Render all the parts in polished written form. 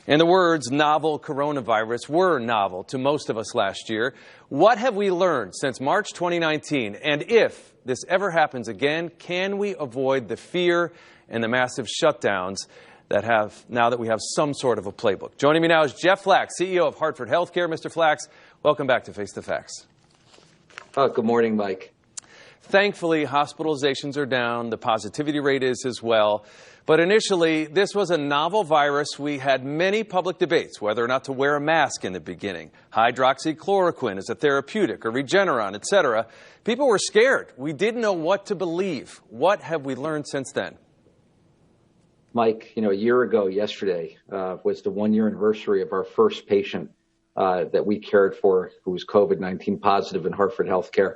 And the words novel coronavirus were novel to most of us last year. What have we learned since March 2019? And if this ever happens again, can we avoid the fear and the massive shutdowns now that we have some sort of a playbook? Joining me now is Jeff Flaks, CEO of Hartford HealthCare. Mr. Flaks, welcome back to Face the Facts. Good morning, Mike. Thankfully, hospitalizations are down. The positivity rate is as well. But initially, this was a novel virus. We had many public debates whether or not to wear a mask in the beginning. Hydroxychloroquine as a therapeutic or Regeneron, etc. People were scared. We didn't know what to believe. What have we learned since then? Mike, a year ago yesterday was the one-year anniversary of our first patient that we cared for who was COVID-19 positive in Hartford HealthCare.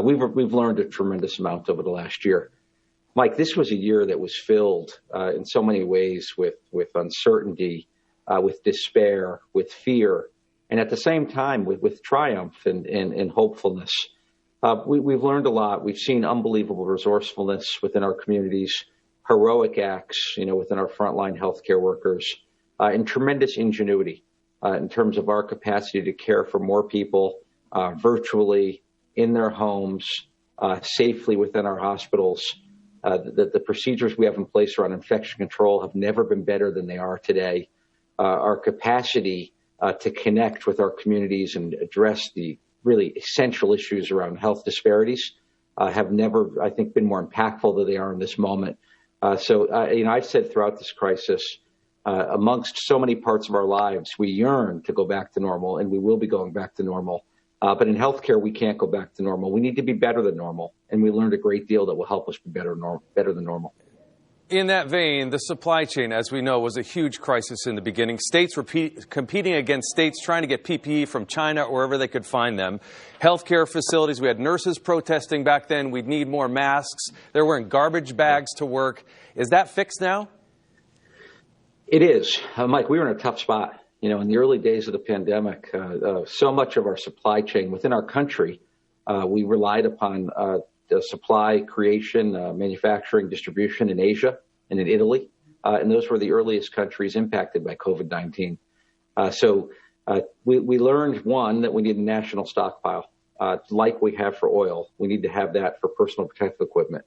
We've learned a tremendous amount over the last year. Mike, this was a year that was filled in so many ways with uncertainty, with despair, with fear, and at the same time with triumph and hopefulness. We've learned a lot. We've seen unbelievable resourcefulness within our communities, heroic acts, within our frontline healthcare workers, and tremendous ingenuity in terms of our capacity to care for more people virtually, in their homes, safely within our hospitals. The procedures we have in place around infection control have never been better than they are today. Our capacity to connect with our communities and address the really essential issues around health disparities have never, I think, been more impactful than they are in this moment. I've said throughout this crisis, amongst so many parts of our lives, we yearn to go back to normal, and we will be going back to normal. But in healthcare, we can't go back to normal. We need to be better than normal, and we learned a great deal that will help us be better than normal. In that vein, the supply chain, as we know, was a huge crisis in the beginning. States were competing against states trying to get PPE from China or wherever they could find them. Healthcare facilities, we had nurses protesting back then. We'd need more masks. They're wearing garbage bags to work. Is that fixed now? It is. Mike, we were in a tough spot. In the early days of the pandemic, so much of our supply chain within our country, we relied upon the supply creation, manufacturing, distribution in Asia and in Italy. And those were the earliest countries impacted by COVID-19. We learned, one, that we need a national stockpile, like we have for oil. We need to have that for personal protective equipment.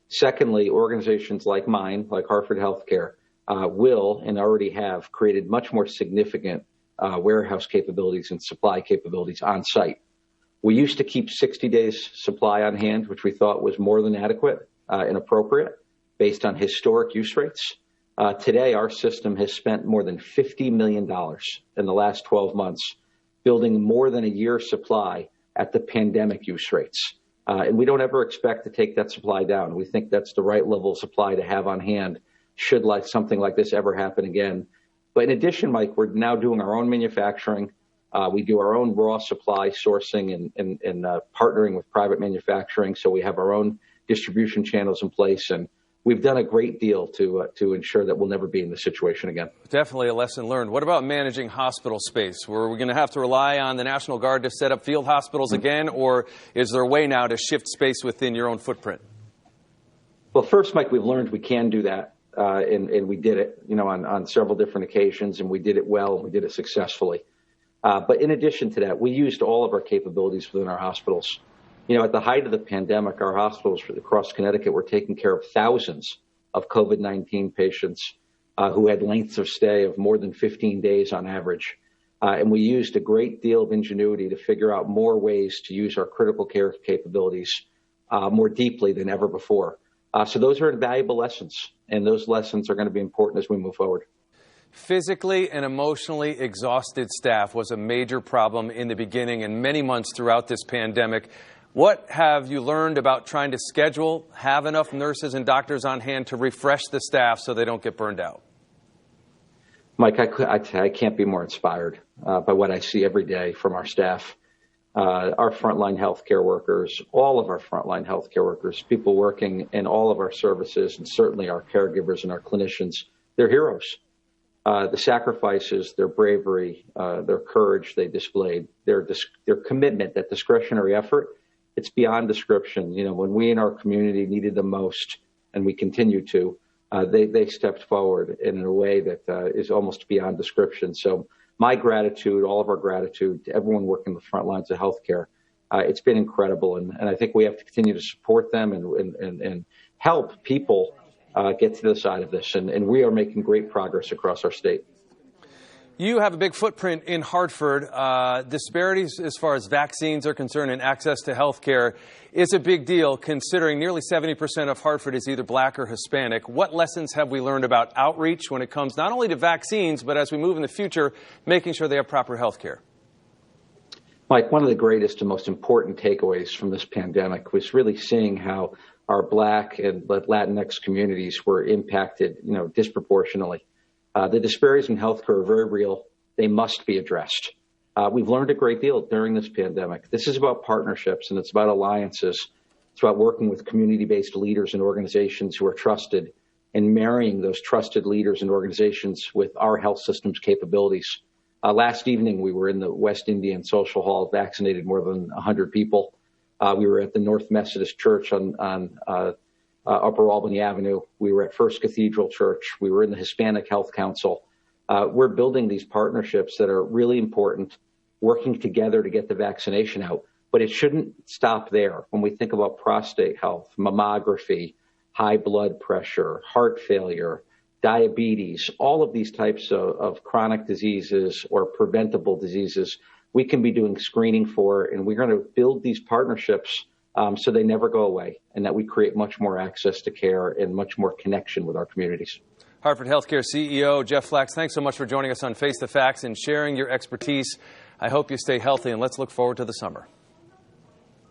Secondly, organizations like mine, like Hartford HealthCare, will and already have created much more significant warehouse capabilities and supply capabilities on site. We used to keep 60 days supply on hand, which we thought was more than adequate and appropriate based on historic use rates. Today, our system has spent more than $50 million in the last 12 months building more than a year's supply at the pandemic use rates. And we don't ever expect to take that supply down. We think that's the right level of supply to have on hand should something like this ever happen again. But in addition, Mike, we're now doing our own manufacturing. We do our own raw supply sourcing and partnering with private manufacturing. So we have our own distribution channels in place. And we've done a great deal to ensure that we'll never be in this situation again. Definitely a lesson learned. What about managing hospital space? Were we going to have to rely on the National Guard to set up field hospitals again? Or is there a way now to shift space within your own footprint? Well, first, Mike, we've learned we can do that. And we did it, on several different occasions, and we did it well. We did it successfully. But in addition to that, we used all of our capabilities within our hospitals. At the height of the pandemic, our hospitals across Connecticut were taking care of thousands of COVID-19 patients who had lengths of stay of more than 15 days on average. And we used a great deal of ingenuity to figure out more ways to use our critical care capabilities more deeply than ever before. So those are invaluable lessons, and those lessons are going to be important as we move forward. Physically and emotionally exhausted staff was a major problem in the beginning and many months throughout this pandemic. What have you learned about trying to have enough nurses and doctors on hand to refresh the staff so they don't get burned out? Mike, I can't be more inspired by what I see every day from our staff. Our frontline healthcare workers, all of our frontline healthcare workers, people working in all of our services, and certainly our caregivers and our clinicians, they're heroes. The sacrifices, their bravery, their courage they displayed, their commitment, that discretionary effort, it's beyond description. When we in our community needed them most, and we continue to, they stepped forward in a way that is almost beyond description. So my gratitude, all of our gratitude to everyone working the front lines of healthcare. It's been incredible, and I think we have to continue to support them and help people get to the side of this. And we are making great progress across our state. You have a big footprint in Hartford. Disparities as far as vaccines are concerned and access to health care is a big deal, considering nearly 70% of Hartford is either black or Hispanic. What lessons have we learned about outreach when it comes not only to vaccines, but as we move in the future, making sure they have proper health care? Mike, one of the greatest and most important takeaways from this pandemic was really seeing how our black and Latinx communities were impacted, disproportionately. The disparities in healthcare are very real. They must be addressed. We've learned a great deal during this pandemic. This is about partnerships, and it's about alliances. It's about working with community-based leaders and organizations who are trusted and marrying those trusted leaders and organizations with our health system's capabilities. Last evening, we were in the West Indian Social Hall, vaccinated more than 100 people. We were at the North Methodist Church on Upper Albany Avenue. We were at First Cathedral Church. We were in the Hispanic Health Council. We're building these partnerships that are really important, working together to get the vaccination out. But it shouldn't stop there. When we think about prostate health, mammography, high blood pressure, heart failure, diabetes, all of these types of chronic diseases or preventable diseases, we can be doing screening for, and we're going to build these partnerships so they never go away, and that we create much more access to care and much more connection with our communities. Hartford HealthCare CEO Jeff Flaks, thanks so much for joining us on Face the Facts and sharing your expertise. I hope you stay healthy, and let's look forward to the summer.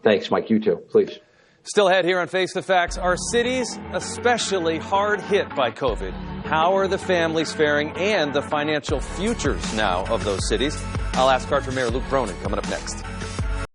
Thanks, Mike. You too, please. Still ahead here on Face the Facts, are cities especially hard hit by COVID? How are the families faring and the financial futures now of those cities? I'll ask Hartford Mayor Luke Bronin coming up next.